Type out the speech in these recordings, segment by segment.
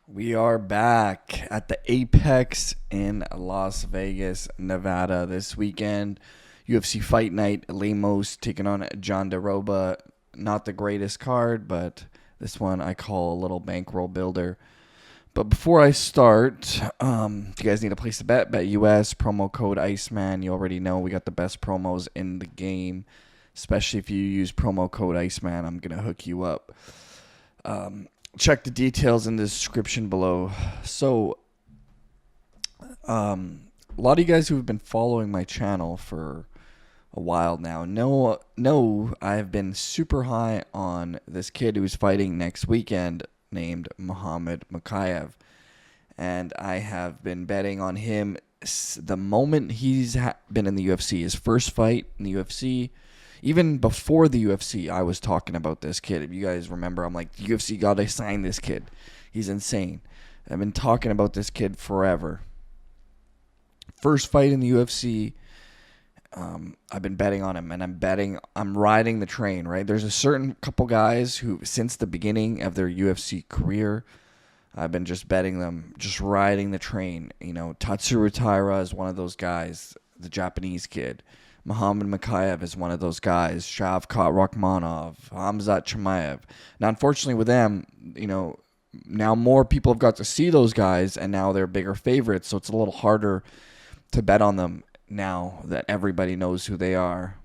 We are back at the Apex in Las Vegas, Nevada this weekend. UFC Fight Night, Lemos taking on Jandiroba. Not the greatest card, but this one I call a little bankroll builder. But before I start, if you guys need a place to bet, BetUS, promo code Iceman. You already know we got the best promos in the game, especially if you use promo code Iceman. I'm going to hook you up. Check the details in the description below. So, a lot of you guys who have been following my channel for a while now know I've been super high on this kid who's fighting next weekend named Mokaev. And I have been betting on him the moment he's been in the UFC. His first fight in the UFC. Even before the UFC, I was talking about this kid. If you guys remember, I'm like, the UFC got to sign this kid. He's insane. I've been talking about this kid forever. First fight in the UFC, I've been betting on him, and I'm riding the train, right? There's a certain couple guys who, since the beginning of their UFC career, I've been just betting them, just riding the train. You know, Tatsuro Taira is one of those guys, the Japanese kid. Muhammad Mokaev is one of those guys. Shavkat Rakhmonov, Hamzat Chimaev. Now, unfortunately with them, you know, now more people have got to see those guys, and now they're bigger favorites, so it's a little harder to bet on them now that everybody knows who they are.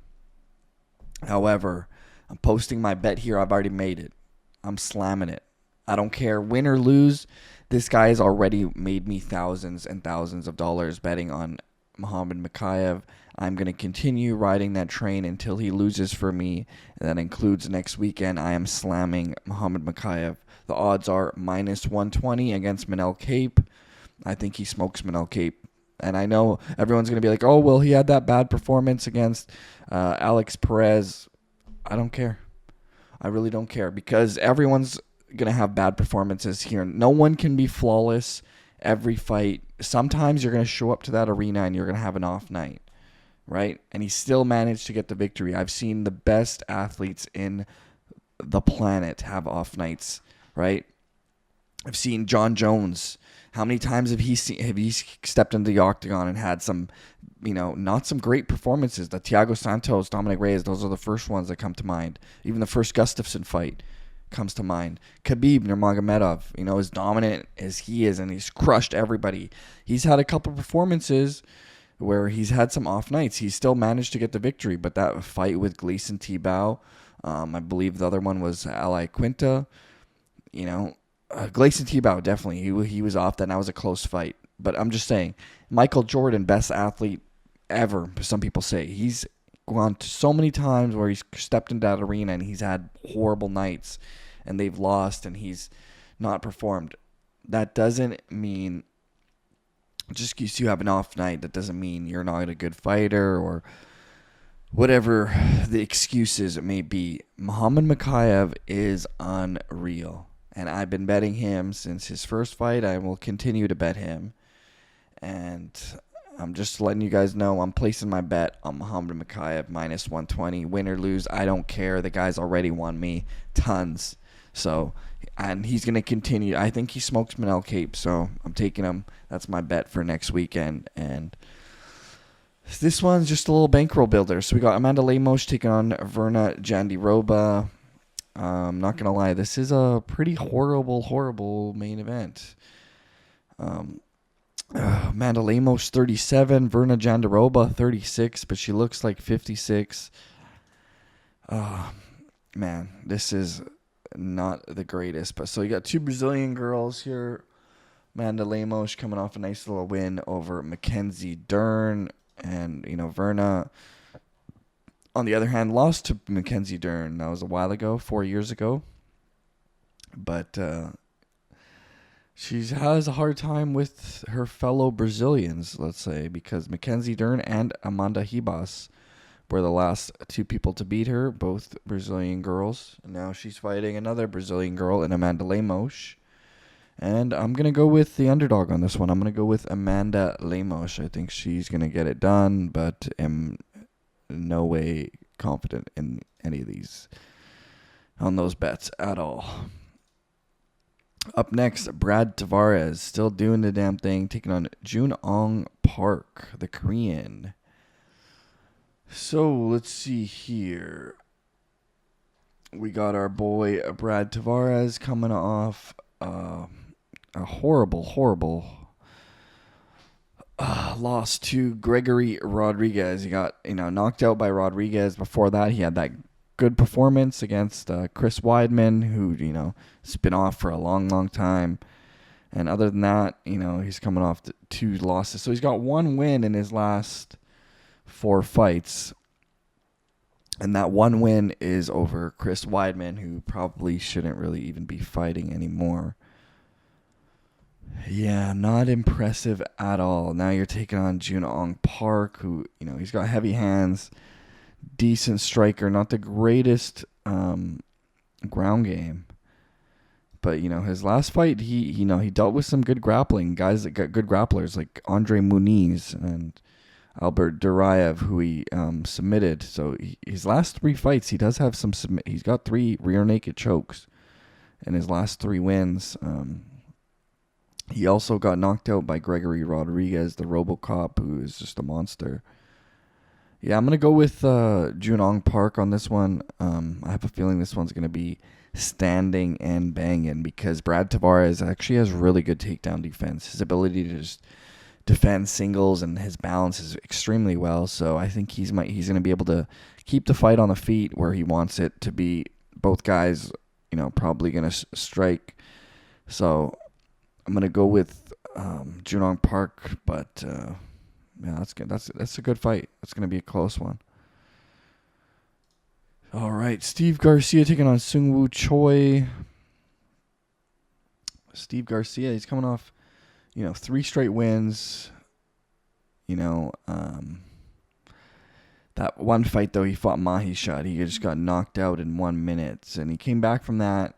However, I'm posting my bet here. I've already made it. I'm slamming it. I don't care, win or lose. This guy has already made me thousands and thousands of dollars betting on Muhammad Mokaev. I'm going to continue riding that train until he loses for me. And that includes next weekend. I am slamming Muhammad Mokaev. The odds are minus 120 against Manel Cape. I think he smokes Manel Cape. And I know everyone's going to be like, oh, well, he had that bad performance against Alex Perez. I don't care. I really don't care, because everyone's going to have bad performances here. No one can be flawless every fight. Sometimes you're going to show up to that arena and you're going to have an off night, right? And he still managed to get the victory. I've seen the best athletes in the planet have off nights, right? I've seen John Jones. How many times have he stepped into the octagon and had some, you know, not some great performances? The Thiago Santos, Dominic Reyes, those are the first ones that come to mind. Even the first Gustafsson fight comes to mind. Khabib Nurmagomedov, you know, as dominant as he is, and he's crushed everybody. He's had a couple performances where he's had some off nights. He's still managed to get the victory, but that fight with Gleison Tibau, I believe the other one was Ali Quinta, you know, Gleison Tibau, definitely. He was off that, and that was a close fight. But I'm just saying, Michael Jordan, best athlete ever, some people say. He's gone to so many times where he's stepped into that arena and he's had horrible nights and they've lost and he's not performed. That doesn't mean, just because you have an off night, that doesn't mean you're not a good fighter or whatever the excuses it may be. Muhammad Mokaev is unreal. And I've been betting him since his first fight. I will continue to bet him. And I'm just letting you guys know I'm placing my bet on Muhammad Mokaev minus 120. Win or lose, I don't care. The guy's already won me tons. So, and he's going to continue. I think he smokes Manel Cape, so I'm taking him. That's my bet for next weekend. And this one's just a little bankroll builder. So we got Amanda Lemos taking on Verna Jandiroba. I'm not going to lie, this is a pretty horrible main event. Amanda Lemos, 37. Verna Jandiroba, 36, but she looks like 56. Man, this is not the greatest. But so you got two Brazilian girls here. Amanda Lemos coming off a nice little win over Mackenzie Dern. And, you know, Verna, on the other hand, lost to Mackenzie Dern. That was a while ago, 4 years ago. But she has a hard time with her fellow Brazilians, let's say, because Mackenzie Dern and Amanda Ribas were the last two people to beat her, both Brazilian girls. And now she's fighting another Brazilian girl in Amanda Lemos. And I'm going to go with the underdog on this one. I'm going to go with Amanda Lemos. I think she's going to get it done, but am no way confident in any of these on those bets at all. Up next, Brad Tavares, still doing the damn thing, taking on Jun-Ong Park, the Korean. So let's see here. We got our boy Brad Tavares coming off a horrible loss to Gregory Rodriguez. He got knocked out by Rodriguez. Before that, he had that good performance against Chris Weidman, who has been off for a long time. And other than that, he's coming off 2 losses. So he's got 1 win in his last 4 fights. And that 1 win is over Chris Weidman, who probably shouldn't really even be fighting anymore. Yeah, not impressive at all. Now you're taking on Jun-Ong Park, who, he's got heavy hands, decent striker, not the greatest ground game. But, his last fight, he dealt with some good grappling, guys that got good grapplers like Andre Muniz and Albert Duraev, who he submitted. So his last 3 fights, he does have some he's got 3 rear naked chokes in his last 3 wins. He also got knocked out by Gregory Rodriguez, the RoboCop, who is just a monster. Yeah, I'm going to go with Jun-Ong Park on this one. I have a feeling this one's going to be standing and banging because Brad Tavares actually has really good takedown defense. His ability to just defend singles and his balance is extremely well. So I think he's going to be able to keep the fight on the feet where he wants it to be. Both guys, probably going to strike. So I'm going to go with Jun-Ong Park, but yeah, that's good. That's a good fight. That's going to be a close one. All right, Steve Garcia taking on Seung-Woo Choi. Steve Garcia, he's coming off 3 straight wins. That one fight, though, he fought Mahishat. He just got knocked out in 1 minute. And he came back from that,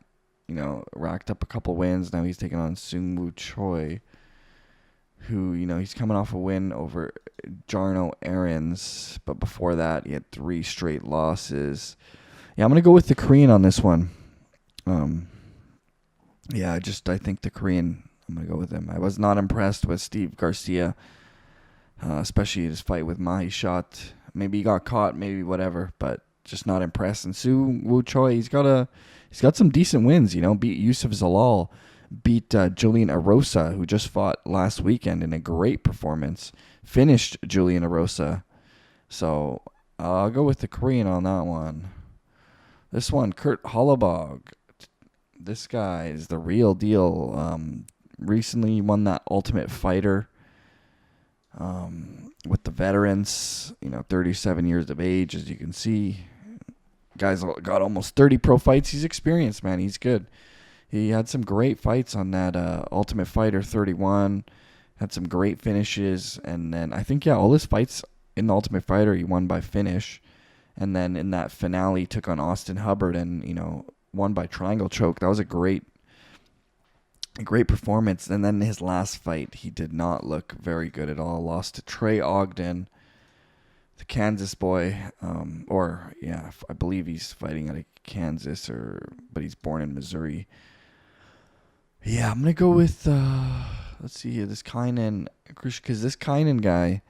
racked up a couple wins. Now he's taking on Seung-Woo Choi, who, he's coming off a win over Jarno Aarons. But before that, he had 3 straight losses. Yeah, I'm going to go with the Korean on this one. I think the Korean, I'm going to go with him. I was not impressed with Steve Garcia, especially his fight with Mahishat. Maybe he got caught, maybe whatever, but just not impressed. And Seung-Woo Choi, he's got some decent wins, beat Yusuf Zalal, beat Julian Erosa, who just fought last weekend in a great performance, finished Julian Erosa. So I'll go with the Korean on that one. This one, Kurt Hollabog. This guy is the real deal. Recently won that Ultimate Fighter with the veterans, 37 years of age, as you can see. Guy's got almost 30 pro fights. He's experienced, man. He's good. He had some great fights on that Ultimate Fighter 31. Had some great finishes. And then I think, all his fights in the Ultimate Fighter, he won by finish. And then in that finale, he took on Austin Hubbard and, won by triangle choke. That was a great performance. And then his last fight, he did not look very good at all. Lost to Trey Ogden, the Kansas boy. I believe he's fighting out of Kansas, but he's born in Missouri. Yeah, I'm going to go with, let's see here, this Kynan, because this Kynan guy,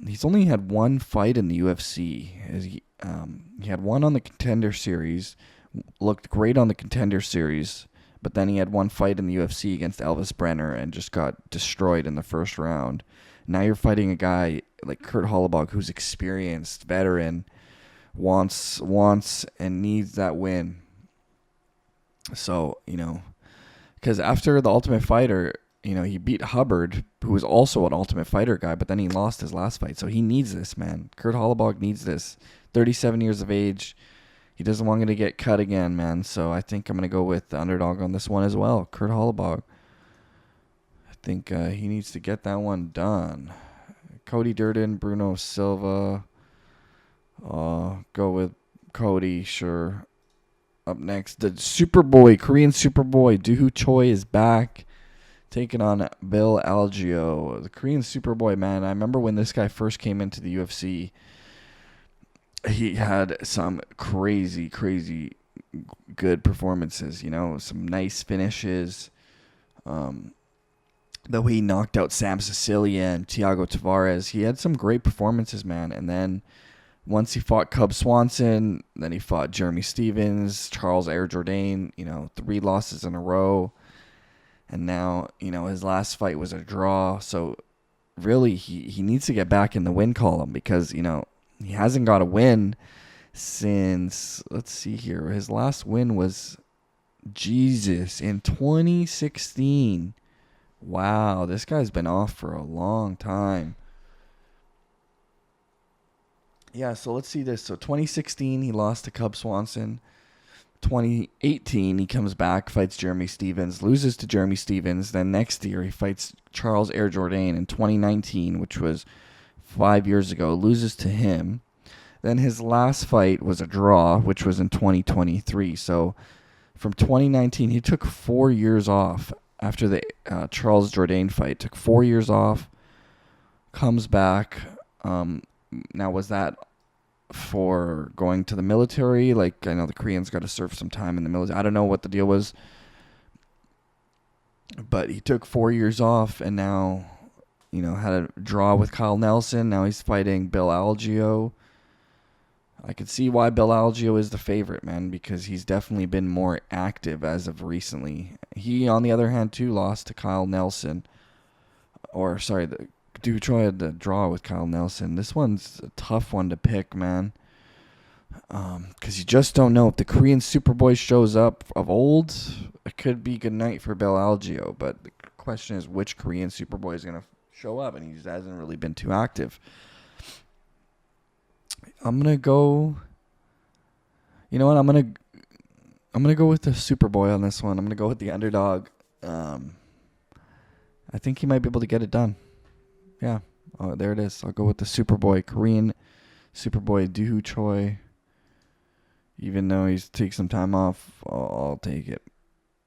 he's only had 1 fight in the UFC. He had 1 on the Contender Series, looked great on the Contender Series, but then he had 1 fight in the UFC against Elvis Brenner and just got destroyed in the first round. Now you're fighting a guy like Kurt Hollabog, who's experienced, veteran, wants and needs that win. So, because after the Ultimate Fighter, he beat Hubbard, who was also an Ultimate Fighter guy, but then he lost his last fight. So he needs this, man. Kurt Hollabog needs this. 37 years of age. He doesn't want to get cut again, man. So I think I'm going to go with the underdog on this one as well. Kurt Hollabog. I think he needs to get that one done. Cody Durden, Bruno Silva. Go with Cody, sure. Up next, the Superboy, Korean Superboy, Doohoo Choi is back. Taking on Bill Algeo, the Korean Superboy, man. I remember when this guy first came into the UFC, he had some crazy good performances, some nice finishes. Though he knocked out Sam Sicilia and Thiago Tavares, he had some great performances, man. And then once he fought Cub Swanson, then he fought Jeremy Stevens, Charles Air Jourdain, 3 losses in a row. And now, his last fight was a draw. So really, he needs to get back in the win column because, he hasn't got a win since, let's see here, his last win was, in 2016. Wow, this guy's been off for a long time. Yeah, so let's see this. So 2016, he lost to Cub Swanson. 2018, he comes back, fights Jeremy Stevens, loses to Jeremy Stevens. Then next year, he fights Charles Air Jourdain in 2019, which was 5 years ago, loses to him. Then his last fight was a draw, which was in 2023. So from 2019, he took 4 years off after the Charles Jourdain fight. Took 4 years off, comes back. Now, was that for going to the military? Like, I know the Koreans got to serve some time in the military. I don't know what the deal was. But he took 4 years off and now, had a draw with Kyle Nelson. Now he's fighting Bill Algeo. I could see why Bill Algeo is the favorite, man, because he's definitely been more active as of recently. He, on the other hand, too, lost to Kyle Nelson. Dutroy had the draw with Kyle Nelson. This one's a tough one to pick, man, because you just don't know. If the Korean Superboy shows up of old, it could be good night for Bill Algeo. But the question is, which Korean Superboy is going to show up? And he just hasn't really been too active. I'm gonna go. You know what? I'm gonna go with the Superboy on this one. I'm gonna go with the underdog. I think he might be able to get it done. Yeah. Oh, there it is. I'll go with the Superboy, Korean Superboy Doo Choi. Even though he's taking some time off, I'll take it.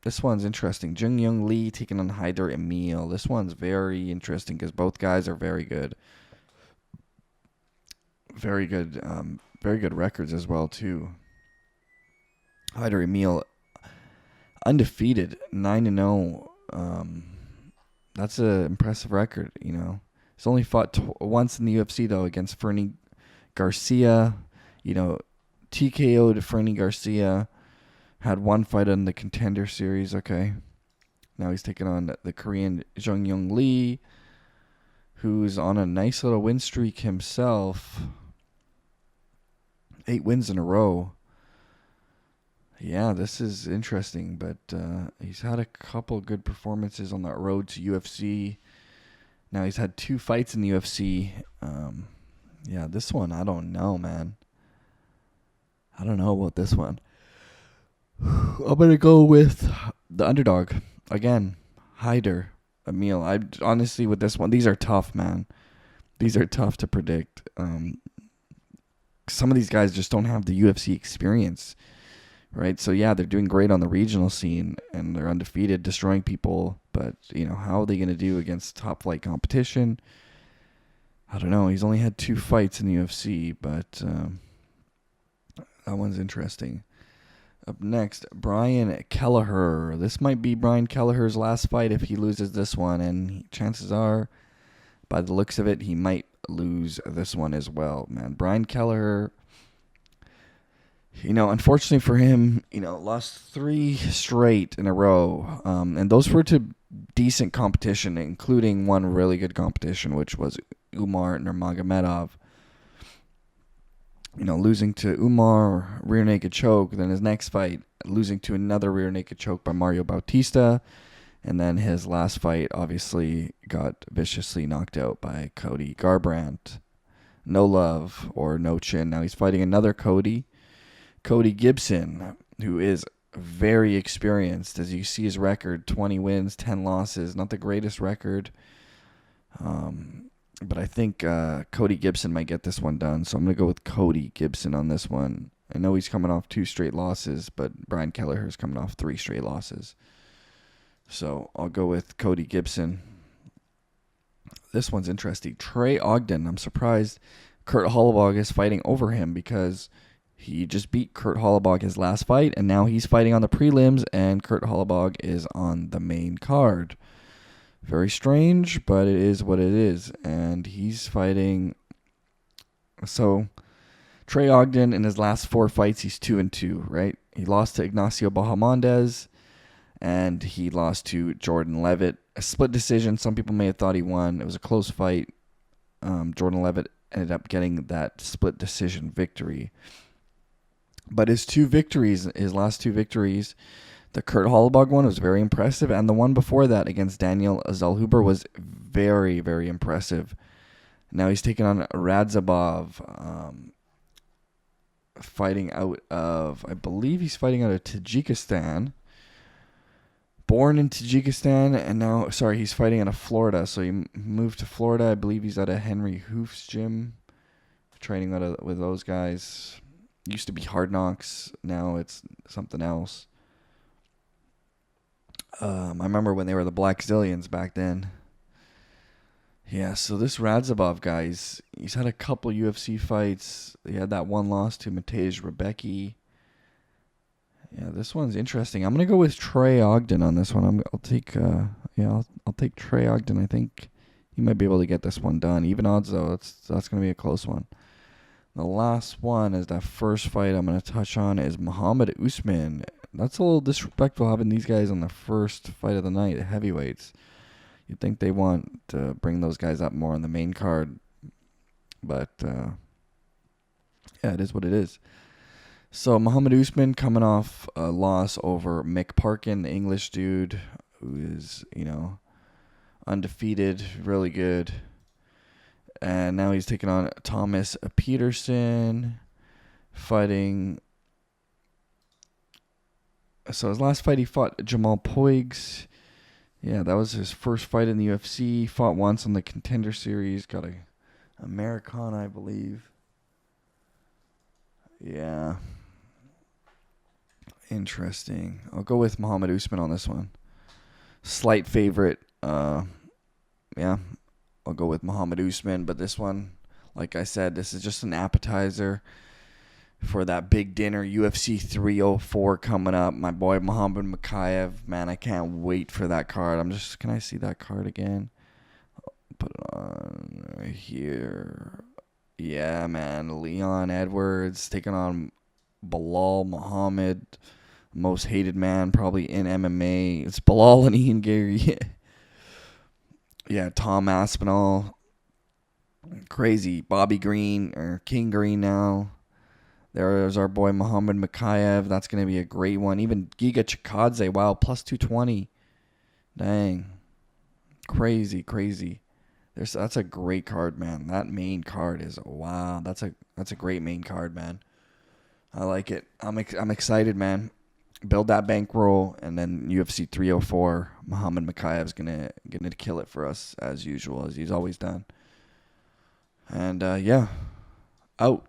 This one's interesting. Jung Young Lee taking on Haider Emil. This one's very interesting because both guys are very good. Very good records as well too. Haider Emil, undefeated, 9-0. That's an impressive record. He's only fought once in the UFC though against Fernie Garcia. TKO'd Fernie Garcia. Had one fight on the Contender Series. Okay, now he's taking on the Korean Jung Young Lee, who's on a nice little win streak himself. 8 wins in a row. Yeah, this is interesting, but he's had a couple good performances on that road to UFC. Now he's had 2 fights in the UFC. Yeah, this one, I don't know, man. I don't know about this one. I'm going to go with the underdog. Again, Haider Emil. I honestly, with this one, these are tough, man. These are tough to predict. Some of these guys just don't have the UFC experience, right? So, yeah, they're doing great on the regional scene, and they're undefeated, destroying people. But, how are they going to do against top-flight competition? I don't know. He's only had 2 fights in the UFC, but that one's interesting. Up next, Brian Kelleher. This might be Brian Kelleher's last fight if he loses this one, and chances are, by the looks of it, he might lose this one as well, man. Brian Kelleher, unfortunately for him, lost 3 straight in a row, and those were to decent competition, including one really good competition, which was Umar Nurmagomedov. Losing to Umar, rear naked choke. Then his next fight, losing to another rear naked choke by Mario Bautista. And then his last fight, obviously, got viciously knocked out by Cody Garbrandt. No love or no chin. Now he's fighting another Cody Gibson, who is very experienced. As you see his record, 20 wins, 10 losses. Not the greatest record. But I think Cody Gibson might get this one done. So I'm going to go with Cody Gibson on this one. I know he's coming off 2 straight losses, but Brian Kelleher's coming off 3 straight losses. So I'll go with Cody Gibson. This one's interesting. Trey Ogden. I'm surprised Kurt Hollowag is fighting over him because He just beat Kurt Hollebog his last fight, and now he's fighting on the prelims, and Kurt Hollebog is on the main card. Very strange, but it is what it is. And he's fighting. So, Trey Ogden, in his last 4 fights, he's 2-2, right? He lost to Ignacio Bahamondes, and he lost to Jordan Levitt. A split decision. Some people may have thought he won. It was a close fight. Jordan Levitt ended up getting that split decision victory. But his last 2 victories, the Kurt Hollebog one was very impressive, and the one before that against Daniel Zellhuber was very, very impressive. Now he's taking on Radzhabov, fighting out of, I believe he's fighting out of Tajikistan. Born in Tajikistan, and now, he's fighting out of Florida. So he moved to Florida. I believe he's at a Henry Hoof's gym, training with those guys. Used to be Hard Knocks. Now it's something else. I remember when they were the Black Zillions back then. Yeah, so this Radzhabov guy, he's had a couple UFC fights. He had that one loss to Matej Rebecki. Yeah, this one's interesting. I'm gonna go with Trey Ogden on this one. I'll take Trey Ogden. I think he might be able to get this one done. Even odds though, that's gonna be a close one. The last one is that first fight I'm gonna touch on is Muhammad Usman. That's a little disrespectful having these guys on the first fight of the night, the heavyweights. You'd think they want to bring those guys up more on the main card. But, yeah, it is what it is. So, Muhammad Usman coming off a loss over Mick Parkin, the English dude, who is, undefeated, really good. And now he's taking on Thomas Peterson, fighting. So his last fight, he fought Jamal Poigs. Yeah, that was his first fight in the UFC. Fought once on the Contender Series. Got a Americana, I believe. Yeah. Interesting. I'll go with Muhammad Usman on this one. Slight favorite. Yeah. I'll go with Muhammad Usman. But this one, like I said, this is just an appetizer for that big dinner, UFC 304 coming up. My boy Muhammad Mokaev, man, I can't wait for that card. Can I see that card again? I'll put it on right here. Yeah, man, Leon Edwards taking on Bilal Muhammad, most hated man probably in MMA. It's Bilal and Ian Gary. Yeah, Tom Aspinall. Crazy. Bobby Green, or King Green now. There's our boy Muhammad Mokaev. That's going to be a great one. Even Giga Chikadze, wow, plus 220. Dang. Crazy. That's a great card, man. That main card is, wow. That's a great main card, man. I like it. I'm excited, man. Build that bankroll, and then UFC 304. Muhammad Mokaev's gonna kill it for us as usual, as he's always done. And yeah, out.